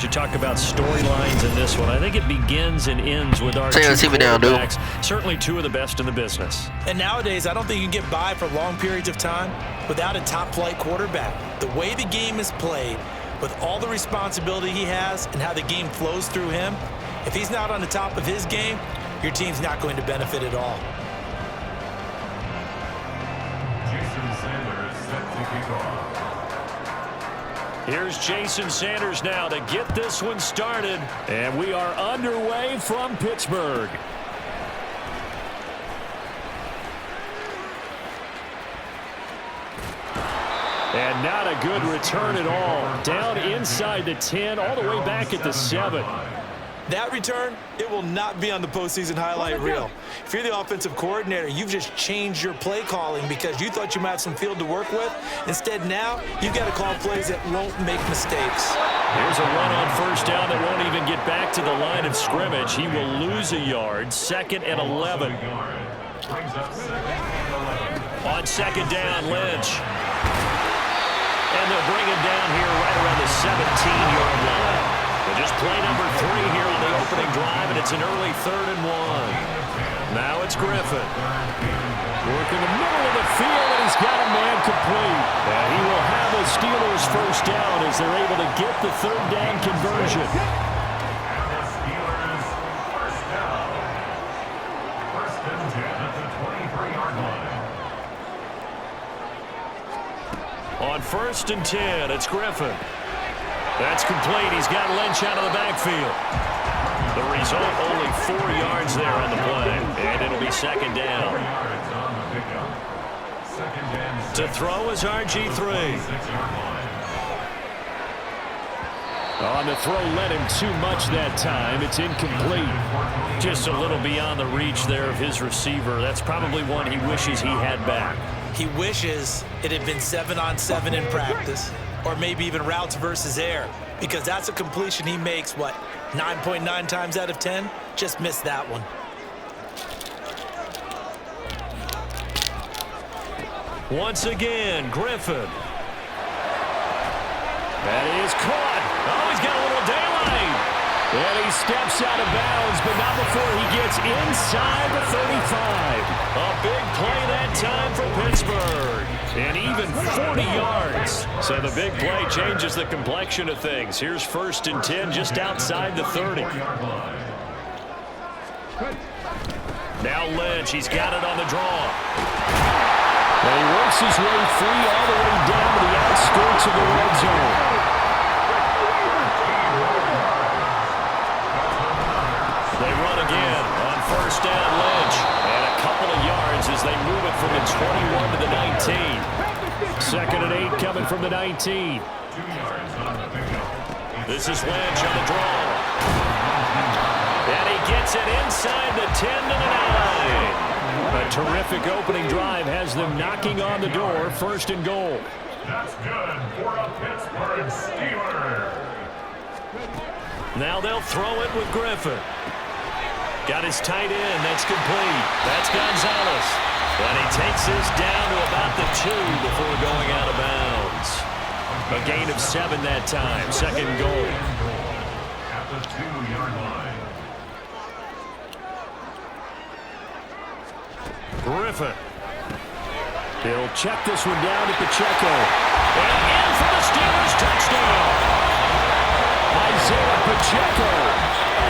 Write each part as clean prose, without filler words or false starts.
You talk about storylines in this one. I think it begins and ends with our two quarterbacks. Certainly two of the best in the business. And nowadays, I don't think you can get by for long periods of time without a top-flight quarterback. The way the game is played, with all the responsibility he has and how the game flows through him, if he's not on the top of his game, your team's not going to benefit at all. Jason Sanders set to kick off. Here's Jason Sanders now to get this one started. And we are underway from Pittsburgh. And not a good return at all. Down inside the 10, all the way back at the 7. That return, it will not be on the postseason highlight reel. If you're the offensive coordinator, you've just changed your play calling because you thought you might have some field to work with. Instead, now, you've got to call plays that won't make mistakes. Here's a run on first down that won't even get back to the line of scrimmage. He will lose a yard. 2nd and 11. On 2nd down, Lynch. And they'll bring him down here right around the 17-yard line. Just play number 3 here on the opening drive, and it's an early 3rd and 1. Now it's Griffin. Working the middle of the field, and he's got a man complete. And he will have the Steelers first down as they're able to get the 3rd down conversion. First and 10 at the 23-yard line. On 1st and 10, it's Griffin. That's complete. He's got Lynch out of the backfield. The result, only 4 yards there on the play. And it'll be 2nd down. To throw is RG3. On the throw, led him too much that time. It's incomplete. Just a little beyond the reach there of his receiver. That's probably one he wishes he had back. He wishes it had been 7-on-7 in practice, or maybe even routes versus air, because that's a completion he makes, 9.9 times out of 10? Just missed that one. Once again, Griffin. That is caught. Oh, he's got a little daylight. And he steps out of bounds, but not before he gets inside the 35. A big play that time for Pittsburgh. And even 40 yards. So the big play changes the complexion of things. Here's 1st and 10 just outside the 30. Now Lynch, he's got it on the draw. And he works his way free all the way down to the outskirts of the red zone. They run again on 1st down, Lynch. And a couple of yards as they move it from the 21 to the 19. 2nd and 8 coming from the 19. This is Lynch on the draw. And he gets it inside the 10 to the 9. A terrific opening drive has them knocking on the door. 1st and goal. That's good for a Pittsburgh Steeler. Now they'll throw it with Griffin. Got his tight end. That's complete. That's Gonzalez. And he takes this down to about the 2 before going out of bounds. A gain of 7 that time. 2nd goal. At the 2-yard line. Griffin. He'll check this one down to Pacheco. And in for the Steelers touchdown. Isaiah Pacheco.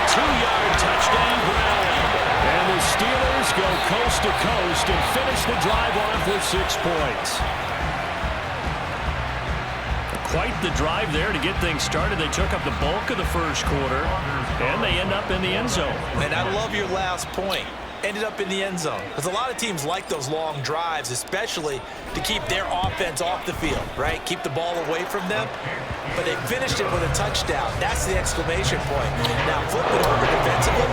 2-yard touchdown grab. And the Steelers go coast to coast and finish the drive off with 6 points. Quite the drive there to get things started. They took up the bulk of the first quarter, and they end up in the end zone. And I love your last point. Ended up in the end zone. Because a lot of teams like those long drives, especially to keep their offense off the field, right? Keep the ball away from them. But they finished it with a touchdown. That's the exclamation point. Now flip it over defensively.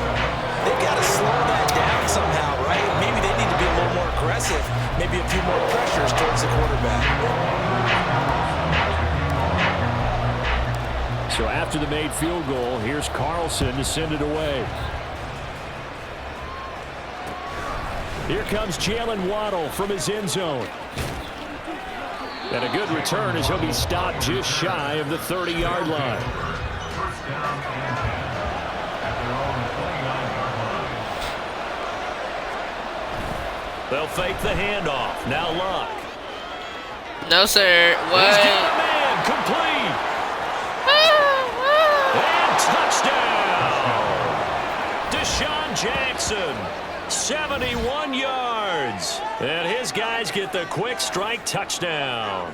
They've got to slow that down somehow, right? Maybe they need to be a little more aggressive. Maybe a few more pressures towards the quarterback. So after the made field goal, here's Carlson to send it away. Here comes Jalen Waddle from his end zone. And a good return as he'll be stopped just shy of the 30-yard line. down and 10 at their own 29-yard line. They'll fake the handoff. Now Luck. No, sir. What? He's got a man. Complete. And touchdown. Deshaun Jackson. 71 yards. And his guys get the quick strike touchdown.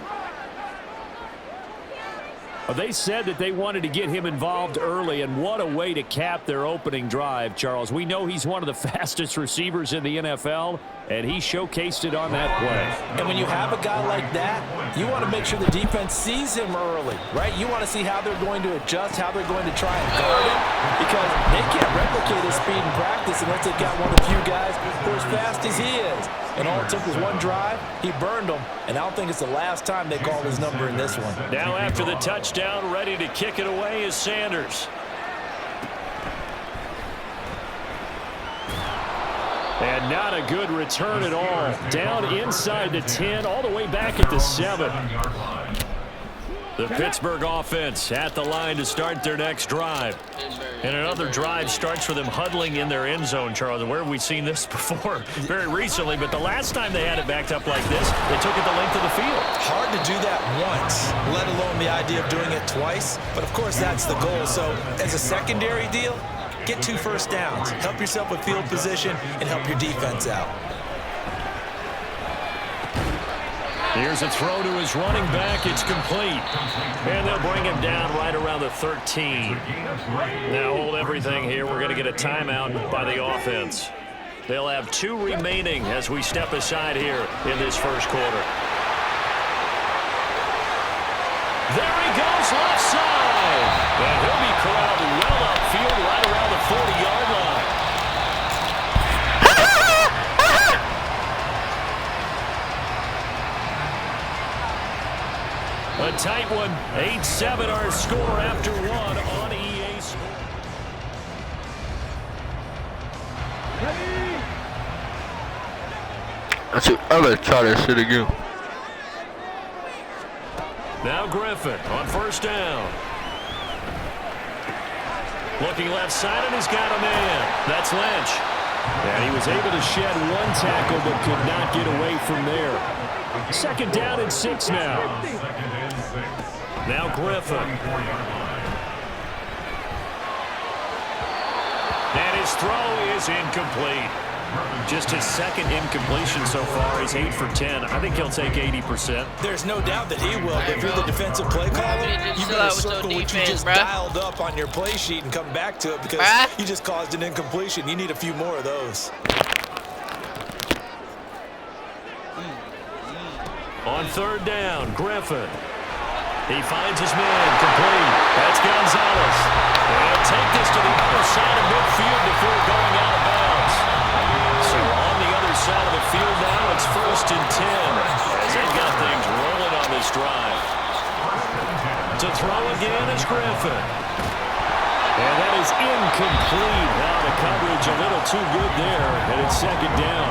They said that they wanted to get him involved early, and what a way to cap their opening drive, Charles. We know he's one of the fastest receivers in the NFL, and he showcased it on that play. And when you have a guy like that, you want to make sure the defense sees him early, right? You want to see how they're going to adjust, how they're going to try and guard him, because they can't replicate his speed in practice unless they've got one of the few guys who are as fast as he is. And all it took was one drive, he burned them, and I don't think it's the last time they call his number in this one. Now after the touchdown, ready to kick it away is Sanders. And not a good return at all. Down inside the 10, all the way back at the 7. The Pittsburgh offense at the line to start their next drive. And another drive starts for them huddling in their end zone, Charles. Where have we seen this before? Very recently, but the last time they had it backed up like this, they took it the length of the field. Hard to do that once, let alone the idea of doing it twice. But, of course, that's the goal. So, as a secondary deal, get 2 first downs. Help yourself with field position and help your defense out. Here's a throw to his running back. It's complete. And they'll bring him down right around the 13. Now hold everything here. We're going to get a timeout by the offense. They'll have 2 remaining as we step aside here in this first quarter. There he goes, left side. And he'll be corralled well upfield right around the 40-yard line. A tight one. 8-7 our score after 1 on EA Sports. I'm going to try that shit again. Now Griffin on first down. Looking left side, and he's got a man. That's Lynch. And he was able to shed 1 tackle but could not get away from there. Second down and 6 now. Now Griffin. And his throw is incomplete. Just his second incompletion so far. He's 8 for 10. I think he'll take 80%. There's no doubt that he will. But if you're the defensive play caller, you better circle what you just dialed up on your play sheet and come back to it because you just caused an incompletion. You need a few more of those. On third down, Griffin. He finds his man, complete. That's Gonzalez. They'll take this to the other side of midfield before going out of bounds. So on the other side of the field now, it's 1st and 10 as they've got things rolling on this drive. To throw again is Griffin. And that is incomplete. Now the coverage a little too good there, and it's second down.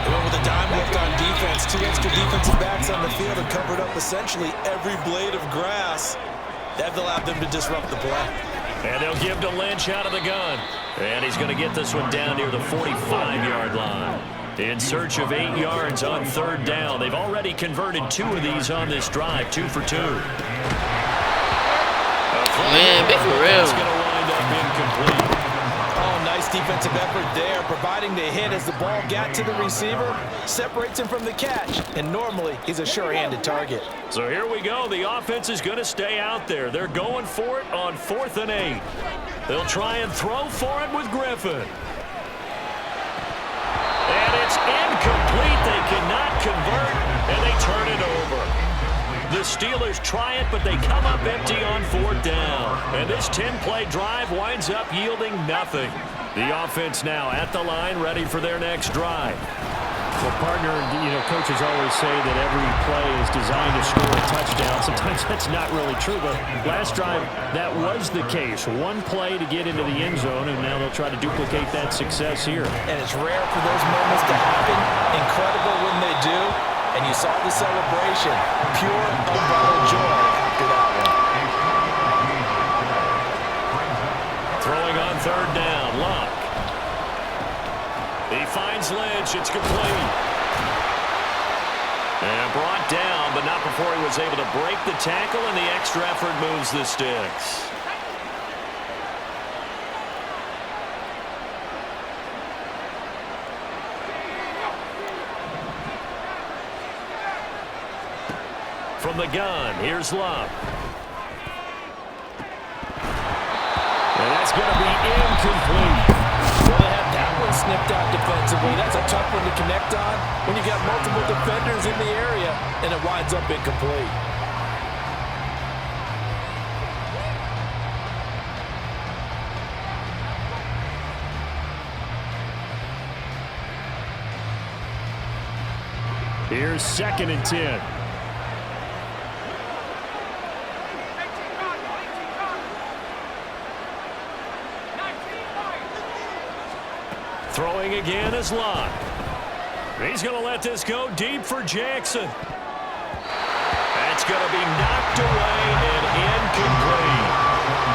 With a dime left on defense, 2 extra defensive backs on the field and covered up essentially every blade of grass. That allowed them to disrupt the play. And they'll give to Lynch out of the gun. And he's going to get this one down near the 45-yard line. In search of 8 yards on third down. They've already converted 2 of these on this drive, 2 for 2. Man, big for real. It's going to wind up incomplete. Oh, nice defensive effort there, providing the hit as the ball got to the receiver, separates him from the catch, and normally he's a sure-handed target. So here we go. The offense is going to stay out there. They're going for it on 4th and 8. They'll try and throw for it with Griffin. And it's incomplete. They cannot convert, and they turn it over. The Steelers try it, but they come up empty on 4th down. And this 10-play drive winds up yielding nothing. The offense now at the line, ready for their next drive. Well, partner, coaches always say that every play is designed to score a touchdown. Sometimes that's not really true, but last drive, that was the case. 1 play to get into the end zone, and now they'll try to duplicate that success here. And it's rare for those moments to happen. Incredible when they do. And you saw the celebration. Pure, unbridled joy after that one. third down. Luck. He finds Lynch. It's complete. And brought down, but not before he was able to break the tackle, and the extra effort moves the sticks. From the gun, here's Love. And that's going to be incomplete. Well, they have that one snipped out defensively. That's a tough one to connect on when you got multiple defenders in the area, and it winds up incomplete. Here's 2nd and 10. Throwing again is Locke. He's going to let this go deep for Jackson. That's going to be knocked away and incomplete.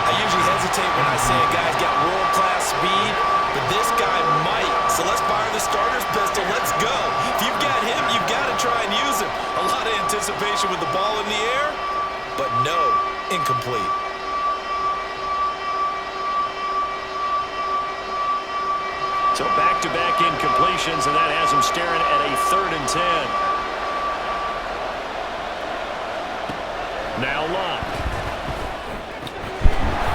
I usually hesitate when I say a guy's got world-class speed, but this guy might. So let's fire the starter's pistol. Let's go. If you've got him, you've got to try and use him. A lot of anticipation with the ball in the air, but no, incomplete. So back-to-back incompletions, and that has him staring at a 3rd and 10. Now Locke.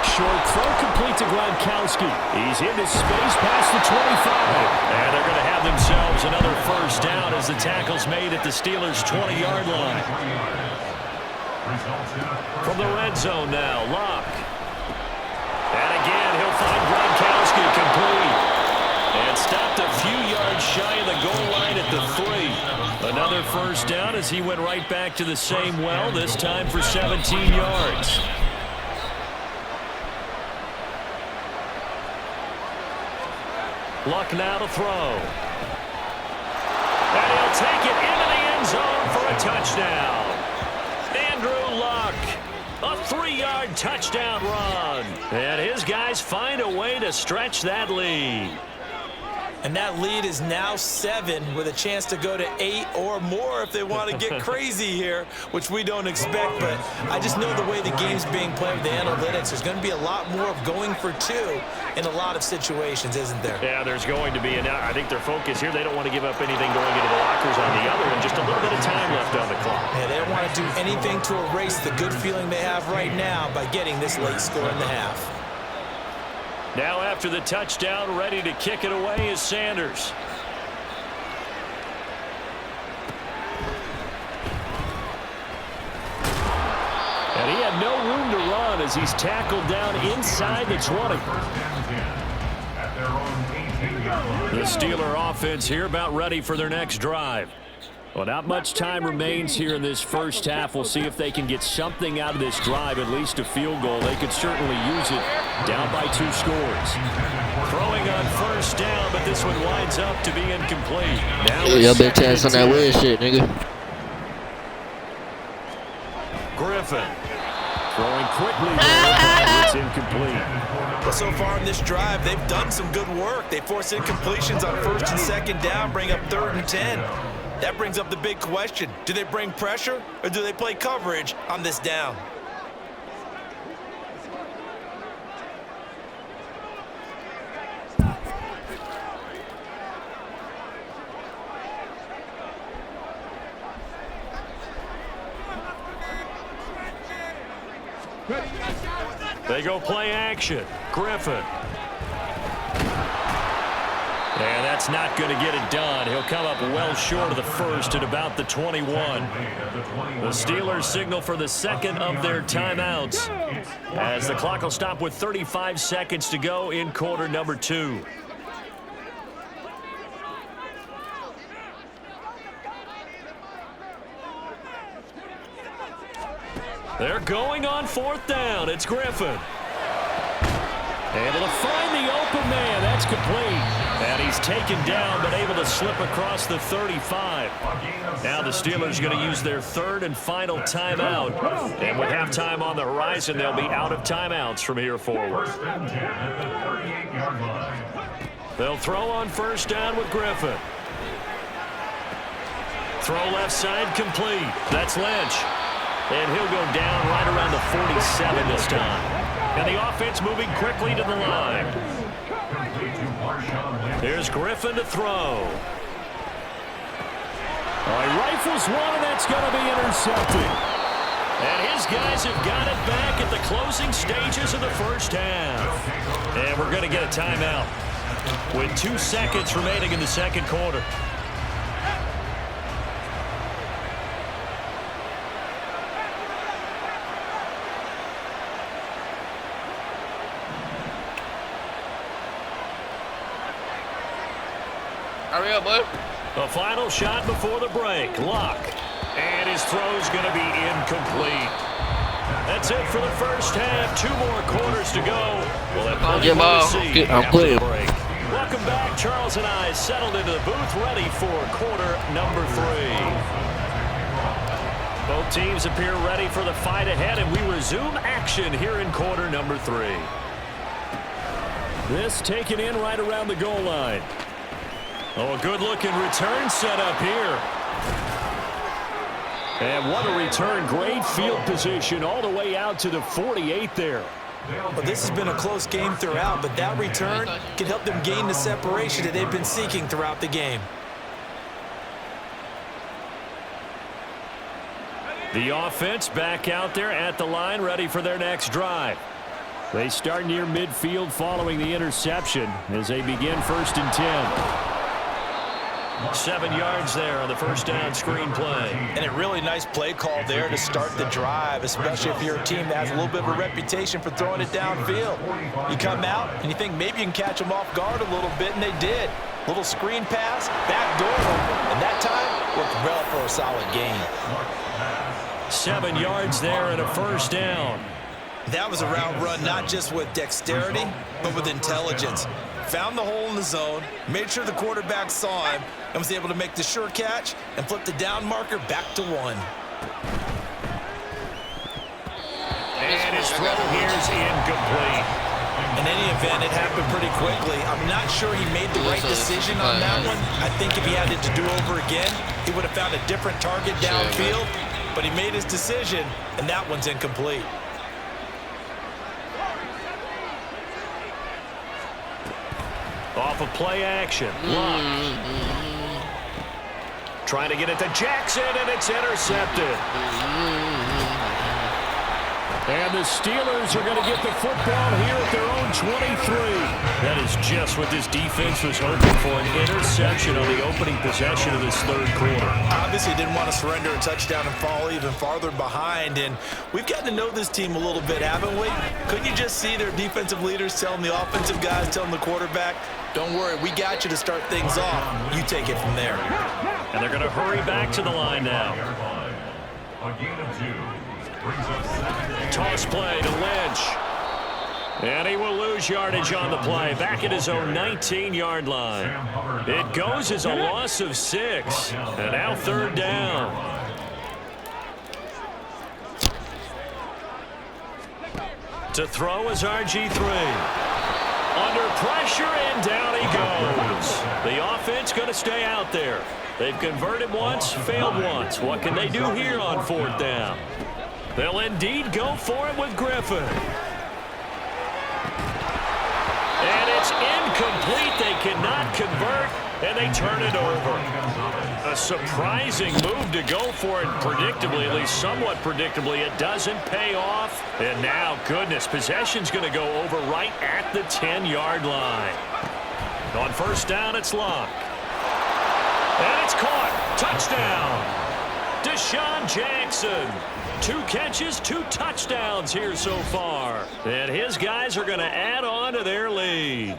Short throw complete to Gronkowski. He's into space past the 25. And they're going to have themselves another first down as the tackle's made at the Steelers' 20-yard line. From the red zone now, Locke. And again, he'll find Gronkowski complete. And stopped a few yards shy of the goal line at the 3. Another first down as he went right back to the same well, this time for 17 yards. Luck now to throw. And he'll take it into the end zone for a touchdown. Andrew Luck. A 3-yard touchdown run. And his guys find a way to stretch that lead. And that lead is now 7 with a chance to go to 8 or more if they want to get crazy here, which we don't expect. But I just know the way the game's being played with the analytics, there's going to be a lot more of going for 2 in a lot of situations, isn't there? Yeah, there's going to be. And I think their focus here, they don't want to give up anything going into the lockers on the other, and just a little bit of time left on the clock. Yeah, they don't want to do anything to erase the good feeling they have right now by getting this late score in the half. Now after the touchdown, ready to kick it away is Sanders. And he had no room to run as he's tackled down inside the 20. The Steeler offense here about ready for their next drive. Well, not much time remains here in this first half. We'll see if they can get something out of this drive, at least a field goal. They could certainly use it down by 2 scores. Throwing on first down, but this one winds up to be incomplete. Y'all been testing that weird shit, nigga. Griffin. Throwing quickly there, but it's incomplete. But so far in this drive, they've done some good work. They force incompletions on 1st and 2nd down, bring up 3rd and 10. That brings up the big question. Do they bring pressure or do they play coverage on this down? They go play action. Griffin. And that's not going to get it done. He'll come up well short of the first at about the 21. The Steelers signal for the 2nd of their timeouts as the clock will stop with 35 seconds to go in quarter number 2. They're going on 4th down. It's Griffin. Able to find the open man. That's complete. And he's taken down, but able to slip across the 35. Now the Steelers are going to use their third and final timeout. And with halftime on the horizon, they'll be out of timeouts from here forward. They'll throw on first down with Griffin. Throw left side complete. That's Lynch. And he'll go down right around the 47 this time. And the offense moving quickly to the line. Here's Griffin to throw. All right, rifles one, and that's going to be intercepted. And his guys have got it back at the closing stages of the first half. And we're going to get a timeout with 2 seconds remaining in the second quarter. Hurry up, bud. The final shot before the break. Luck. And his throw's going to be incomplete. That's it for the first half. 2 more quarters to go. We'll have plenty more to see after the break. Welcome back. Charles and I settled into the booth, ready for quarter number 3. Both teams appear ready for the fight ahead, and we resume action here in quarter number 3. This taken in right around the goal line. Oh, a good-looking return set up here. And what a return. Great field position all the way out to the 48 there. Well, this has been a close game throughout, but that return can help them gain the separation that they've been seeking throughout the game. The offense back out there at the line, ready for their next drive. They start near midfield following the interception as they begin 1st and 10. 7 yards there on the first down screen play. And a really nice play call there to start the drive, especially if you're a team that has a little bit of a reputation for throwing it downfield. You come out and you think maybe you can catch them off guard a little bit, and they did. Little screen pass, back door, and that time worked well for a solid gain. 7 yards there and a first down. That was a route run not just with dexterity, but with intelligence. Found the hole in the zone, made sure the quarterback saw him, and was able to make the sure catch and flip the down marker back to 1. And his throw here is incomplete. In any event, it happened pretty quickly. I'm not sure he made the right decision on that one. I think if he had it to do over again, he would have found a different target downfield, but he made his decision, and that one's incomplete. Off of play action. Luck. Trying to get it to Jackson, and it's intercepted. And the Steelers are going to get the football here at their own 23. That is just what this defense was hoping for, an interception on the opening possession of this third quarter. Obviously didn't want to surrender a touchdown and fall even farther behind, and we've gotten to know this team a little bit, haven't we? Couldn't you just see their defensive leaders telling the offensive guys, telling the quarterback, don't worry, we got you to start things off. You take it from there. And they're going to hurry back to the line now. A gain of 2. Toss play to Lynch. And he will lose yardage on the play. Back at his own 19-yard line. It goes as a loss of 6. And now 3rd down. To throw is RG3. Under pressure, and down he goes. The offense going to stay out there. They've converted once, failed once. What can they do here on 4th down? They'll indeed go for it with Griffin. And it's incomplete. They cannot convert, and they turn it over. A surprising move to go for it predictably, at least somewhat predictably. It doesn't pay off. And now, goodness, possession's going to go over right at the 10-yard line. On 1st down, it's Luck. And it's caught. Touchdown. Deshaun Jackson. 2 catches, 2 touchdowns here so far. And his guys are going to add on to their lead.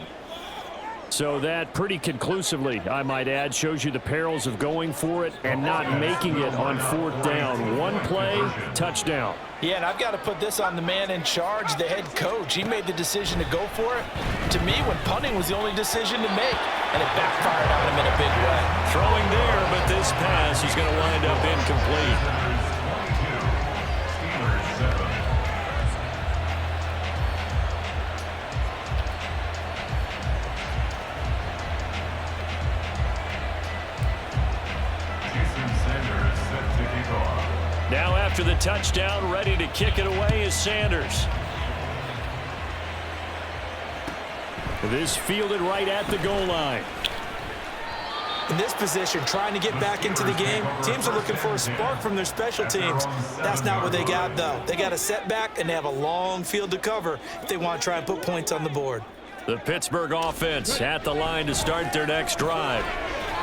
So that pretty conclusively, I might add, shows you the perils of going for it and not making it on 4th down. One play, touchdown. Yeah, and I've got to put this on the man in charge, the head coach. He made the decision to go for it. To me, when punting was the only decision to make, and it backfired on him in a big way. Throwing there, but this pass is going to wind up incomplete. Now after the touchdown, ready to kick it away is Sanders. This fielded right at the goal line. In this position, trying to get back into the game, teams are looking for a spark from their special teams. That's not what they got, though. They got a setback, and they have a long field to cover if they want to try and put points on the board. The Pittsburgh offense at the line to start their next drive.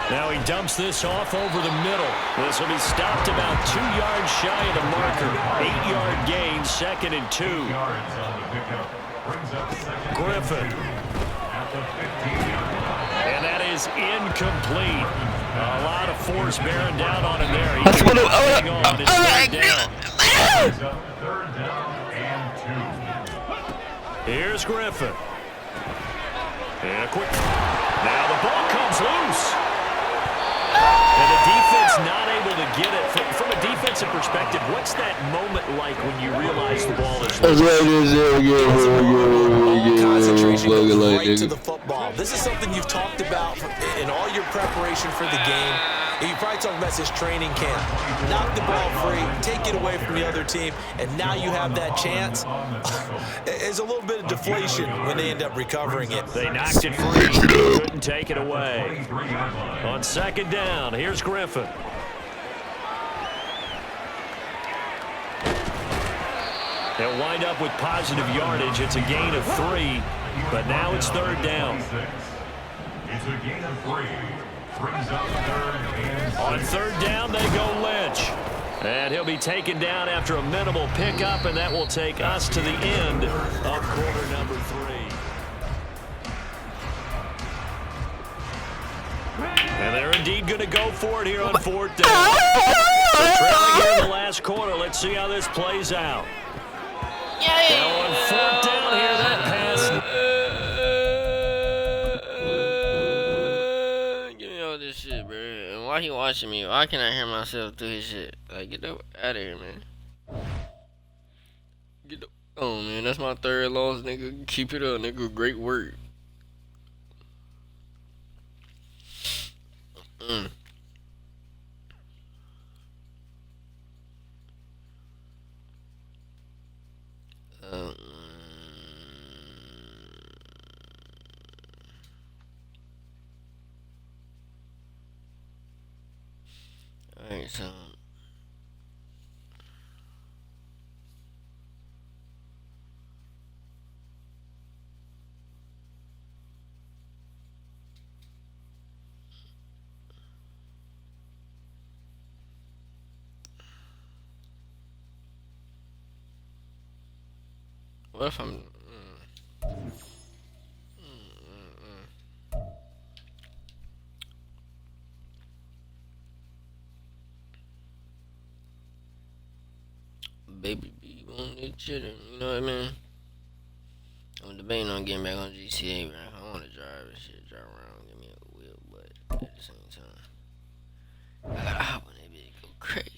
Now he dumps this off over the middle. This will be stopped about 2 yards shy of the marker. 8-yard gain, 2nd and 2. Griffin. And that is incomplete. A lot of force bearing down on him there. He can't hang on. It's third down and 2. Here's Griffin. And a quick. Now the ball comes loose. And the defense not able to get it. From a defensive perspective, what's that moment like when you realize the ball is loose? Concentration goes right to the football. This is something you've talked about in all your preparation for the game. And you probably talked about this training camp. Knock the ball free, take it away from the other team, and now you have that chance. There's a little bit of deflation when they end up recovering it. They knocked it free. Couldn't take it away. On 2nd down, here's Griffin. They'll wind up with positive yardage. It's a gain of 3, but now it's 3rd down. It's a gain of 3. Brings up 3rd and 6. On 3rd down, they go Lynch. And he'll be taken down after a minimal pickup, and that will take us to the end of quarter number 3. And they're indeed going to go for it here on 4th down. So trailing here in the last quarter. Let's see how this plays out. Now on 4th down here, that pass. Give me all this shit, bro. And why he watching me? Why can't I hear myself through his shit? Like, get out of here, man. Oh, man, that's my 3rd loss, nigga. Keep it up, nigga. Great work. Alright, so what if I'm baby be on this shit, you know what I mean? I'm debating on getting back on GTA, man. I want to drive and shit, drive around, give me a wheel, but at the same time, I gotta hop on that bitch and go crazy.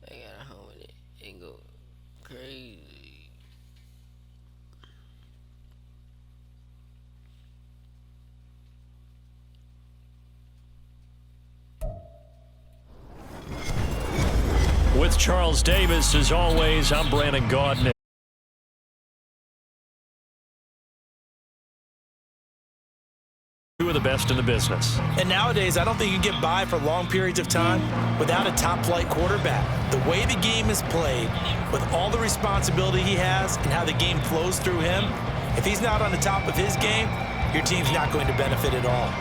I gotta hop on it and go crazy. With Charles Davis, as always, I'm Brandon Gaudin. Two of the best in the business. And nowadays, I don't think you can get by for long periods of time without a top-flight quarterback. The way the game is played, with all the responsibility he has and how the game flows through him, if he's not on the top of his game, your team's not going to benefit at all.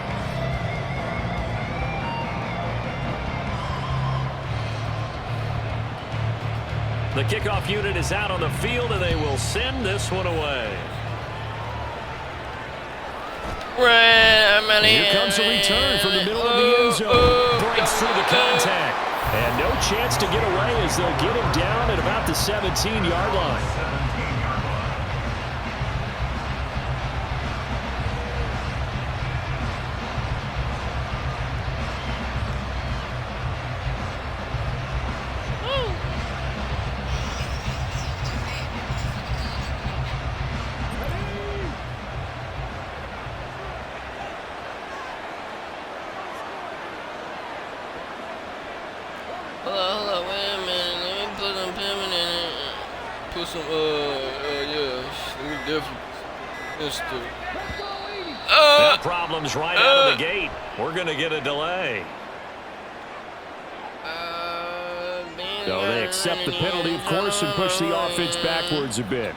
The kickoff unit is out on the field, and they will send this one away. Here comes a return from the middle of the end zone. Breaks through the contact. And no chance to get away as they'll get him down at about the 17-yard line. Hold up, wait a minute. Let me put some pepper in it. Put some, yeah. Let me definitely. That problem's right out of the gate. We're going to get a delay. So they accept the penalty, of course, and push the offense backwards a bit.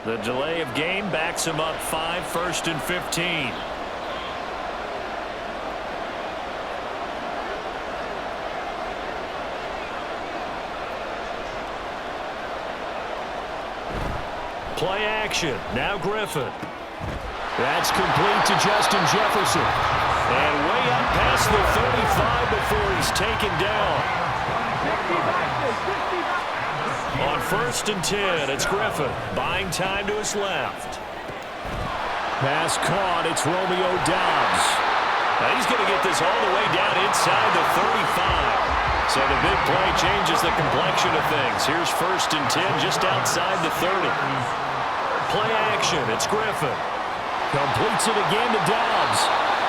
The delay of game backs him up 5, 1st and 15. Play action. Now Griffin. That's complete to Justin Jefferson. And way up past the 35 before he's taken down. On 1st and 10, it's Griffin. Buying time to his left. Pass caught. It's Romeo Doubs. Now he's going to get this all the way down inside the 35. So the big play changes the complexion of things. Here's 1st and 10 just outside the 30. Play action. It's Griffin. Completes it again to Doubs.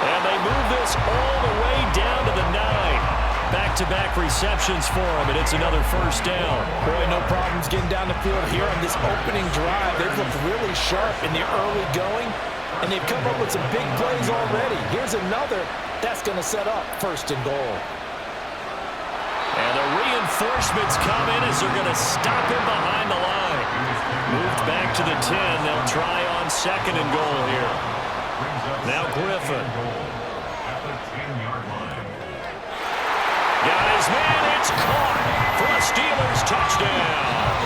And they move this all the way down to the 9. Back-to-back receptions for him, and it's another 1st down. Boy, no problems getting down the field here on this opening drive. They've looked really sharp in the early going, and they've come up with some big plays already. Here's another that's going to set up 1st and goal. And the reinforcements come in as they're going to stop him behind the line. Moved back to the 10. They'll try on 2nd and goal here. Now Griffin. Got his man. It's caught for a Steelers touchdown.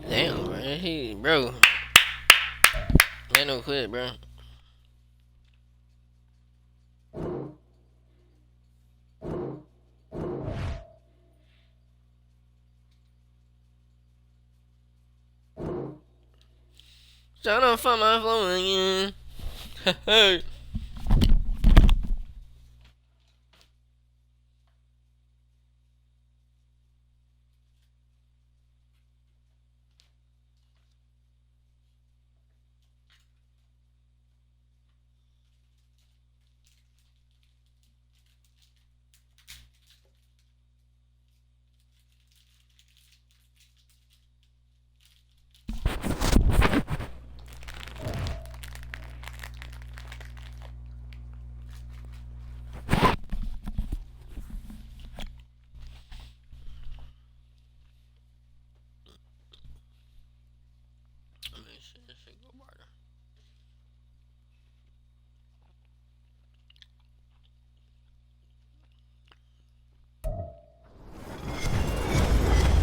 Damn, bro. Bro. Man, don't quit, bro. Trying to find my phone again. Hey.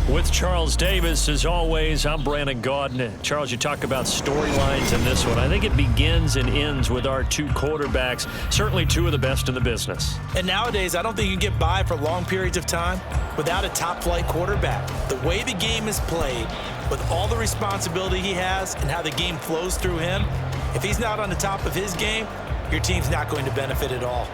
With Charles Davis, as always, I'm Brandon Gaudin. Charles, you talk about storylines in this one. I think it begins and ends with our 2 quarterbacks, certainly 2 of the best in the business. And nowadays, I don't think you can get by for long periods of time without a top-flight quarterback. The way the game is played, with all the responsibility he has and how the game flows through him, if he's not on the top of his game, your team's not going to benefit at all.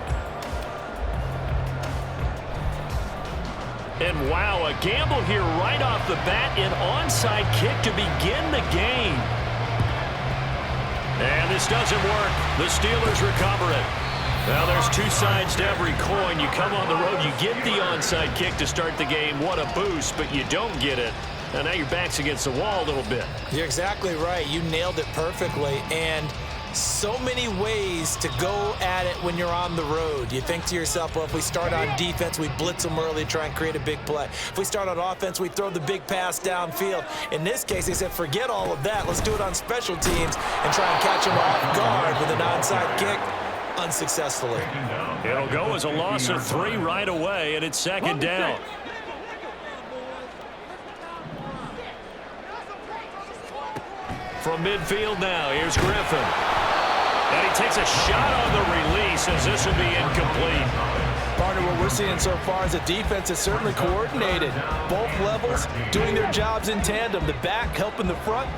And wow, a gamble here right off the bat, an onside kick to begin the game. And this doesn't work. The Steelers recover it. Now there's 2 sides to every coin. You come on the road, you get the onside kick to start the game. What a boost, but you don't get it. And now your back's against the wall a little bit. You're exactly right. You nailed it perfectly. And So many ways to go at it when you're on the road. You think to yourself, well, if we start on defense, we blitz them early, try and create a big play. If we start on offense, we throw the big pass downfield. In this case, they said, forget all of that. Let's do it on special teams and try and catch them off guard with an onside kick unsuccessfully. It'll go as a loss of 3 right away, and it's second down. From midfield now, here's Griffin. And he takes a shot on the release as this will be incomplete. Partner, what we're seeing so far is the defense is certainly coordinated. Both levels doing their jobs in tandem. The back helping the front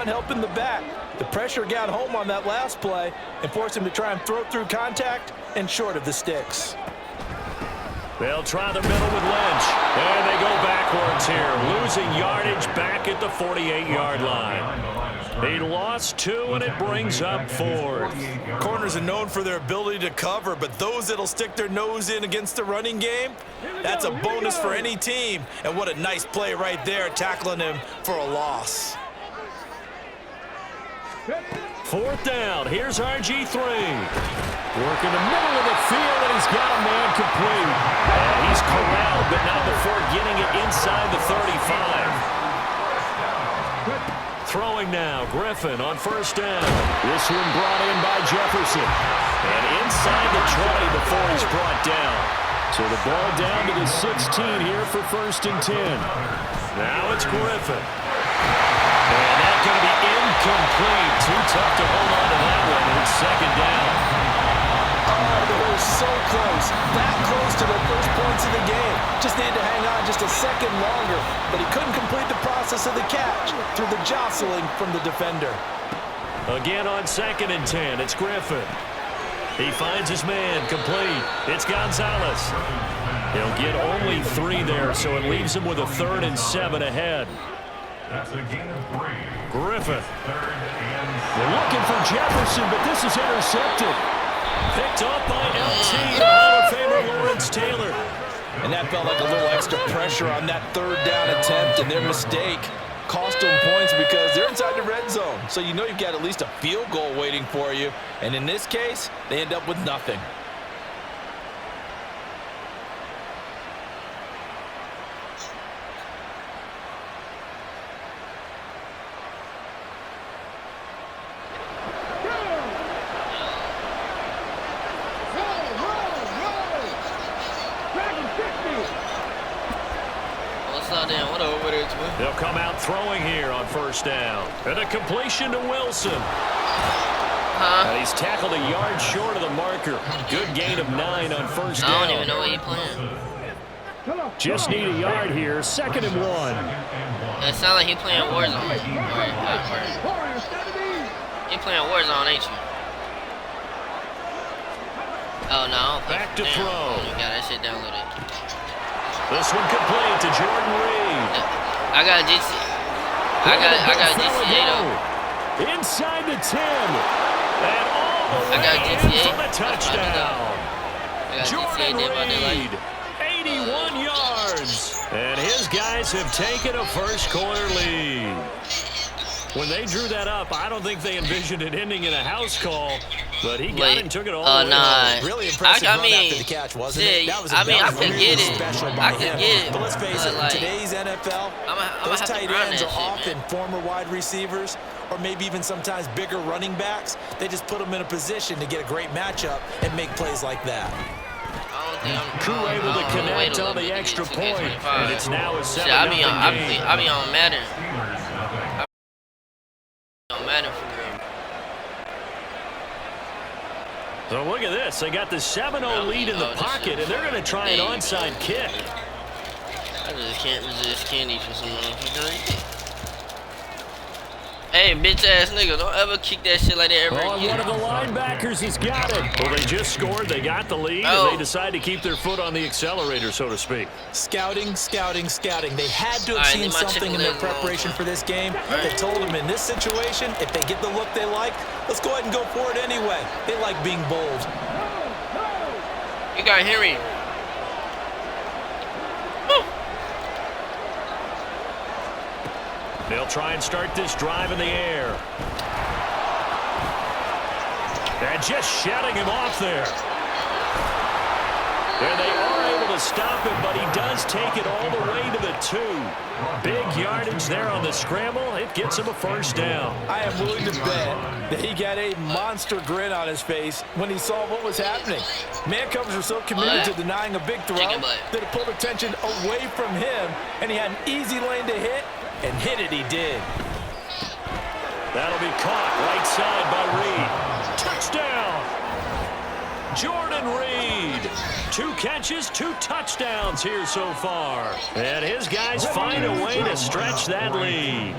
helping the back. The pressure got home on that last play and forced him to try and throw through contact and short of the sticks. They'll try the middle with Lynch. And they go backwards here, losing yardage back at the 48-yard line. He lost 2, and it brings up 4th. Corners are known for their ability to cover, but those that'll stick their nose in against the running game, that's a bonus for any team. And what a nice play right there, tackling him for a loss. 4th down. Here's RG3. Working the middle of the field, and he's got a man complete. And he's corralled, but not before getting it inside the 35. Throwing now, Griffin on 1st down. This one brought in by Jefferson. And inside the 20 before he's brought down. So the ball down to the 16 here for 1st and 10. Now it's Griffin. And that's going to be incomplete. Too tough to hold on to that one. It's 2nd down. Oh, they were so close. That close to their first points of the game. Just needed to hang on just a second longer. But he couldn't complete the process of the catch through the jostling from the defender. Again on 2nd and 10. It's Griffin. He finds his man complete. It's Gonzalez. He'll get only 3 there, so it leaves him with a 3rd and 7 ahead. That's a gain of 3. Griffin. 3rd and 7. They're looking for Jefferson, but this is intercepted. Picked up by LT, Hall of Famer Lawrence Taylor. And that felt like a little extra pressure on that 3rd down attempt, and their mistake cost them points because they're inside the red zone. So you know you've got at least a field goal waiting for you. And in this case, they end up with nothing. They'll come out throwing here on 1st down. And a completion to Wilson. He's tackled a yard short of the marker. Good gain of 9 on 1st down. I don't even know what he's playing. Just need a yard here. 2nd and 1. It sounds like he's playing Warzone. He's playing Warzone, ain't you? Oh, no. Back to throw. You got that shit downloaded. This one complete to Jordan Reed. I got GTA though. Inside the 10. And all the I got way GTA. for the touchdown. I got Jordan GTA Reed, 81 yards. And his guys have taken a first quarter lead. When they drew that up, I don't think they envisioned it ending in a house call, but he got it and took it all the way home. Really impressive run after the catch, wasn't it? That was I could get it. special by I could him. get it. But let's face it, in Like, today's NFL, those tight ends are often former wide receivers or maybe even sometimes bigger running backs. They just put them in a position to get a great matchup and make plays like that. Crew able to connect on the extra point, and it's now a 7-0 game. I be on Madden. So look at this. They got the 7-0 lead in the pocket, and they're going to try an onside kick. I just can't resist candy for some reason. Hey, bitch-ass nigga, don't ever kick that shit like that ever again. One of the linebackers has got it. Well, they just scored. They got the lead, and they decide to keep their foot on the accelerator, so to speak. Scouting. They had to have seen something in their preparation for this game that told them in this situation, if they get the look they like, let's go ahead and go for it anyway. They like being bold. You got Henry. They'll try and start this drive in the air. And just shutting him off there. And they are able to stop him, but he does take it all the way to the 2. Big yardage there on the scramble. It gets him a first down. I am willing to bet that he got a monster grin on his face when he saw what was happening. Mancovers were so committed to denying a big throw that it pulled attention away from him, and he had an easy lane to hit, and hit it he did. That'll be caught right side by Reed. Touchdown! Jordan Reed. 2 catches, 2 touchdowns here so far. And his guys find a way to stretch that lead.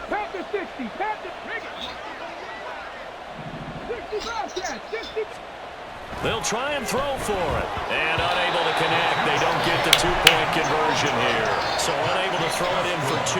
Pat the 60, pat the 60. They'll try and throw for it. And unable to connect. They don't get the 2-point conversion here. So unable to throw it in for 2.